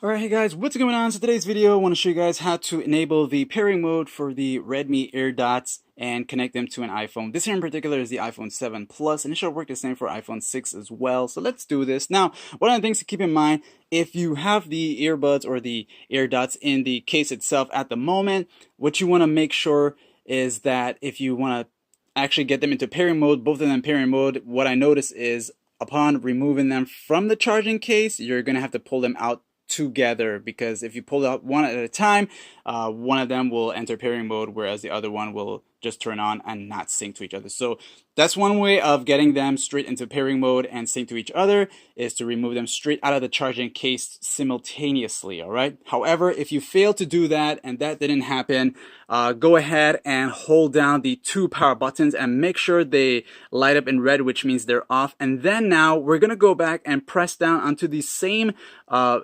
Alright, hey guys, what's going on? So today's video, I want to show you guys how to enable the pairing mode for the Redmi Airdots and connect them to an iPhone. This here in particular is the iPhone 7 Plus, and it should work the same for iPhone 6 as well. So let's do this. Now, one of the things to keep in mind, if you have the earbuds or the Airdots in the case itself at the moment, what you want to make sure is that if you want to actually get them into pairing mode, both of them pairing mode, what I notice is upon removing them from the charging case, you're going to have to pull them out together, because if you pull out one at a time, one of them will enter pairing mode, whereas the other one will just turn on and not sync to each other. So that's one way of getting them straight into pairing mode and sync to each other, is to remove them straight out of the charging case simultaneously. All right. However, if you fail to do that and that didn't happen, go ahead and hold down the two power buttons and make sure they light up in red, which means they're off. And then now we're gonna go back and press down onto the same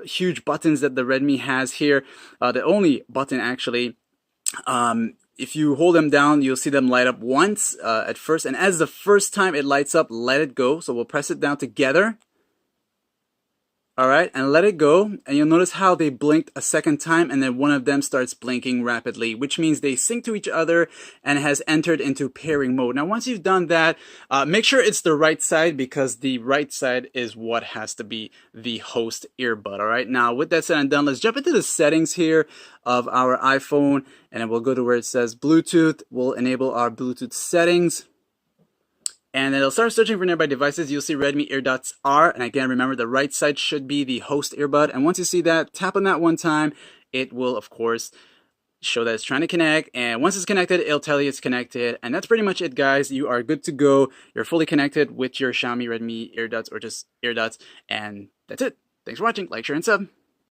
huge buttons that the Redmi has here. The only button actually. If you hold them down, you'll see them light up once at first, and as the first time it lights up, let it go. So we'll press it down together. All right, and let it go, and you'll notice how they blinked a second time, and then one of them starts blinking rapidly, which means they sync to each other and has entered into pairing mode. Now, once you've done that, make sure it's the right side, because the right side is what has to be the host earbud. All right, now with that said and done, let's jump into the settings here of our iPhone, and then we'll go to where it says Bluetooth. We'll enable our Bluetooth settings. And then it'll start searching for nearby devices. You'll see Redmi Airdots R. And again, remember the right side should be the host earbud. And once you see that, tap on that one time. It will, of course, show that it's trying to connect. And once it's connected, it'll tell you it's connected. And that's pretty much it, guys. You are good to go. You're fully connected with your Xiaomi Redmi Airdots, or just Airdots. And that's it. Thanks for watching. Like, share, and sub.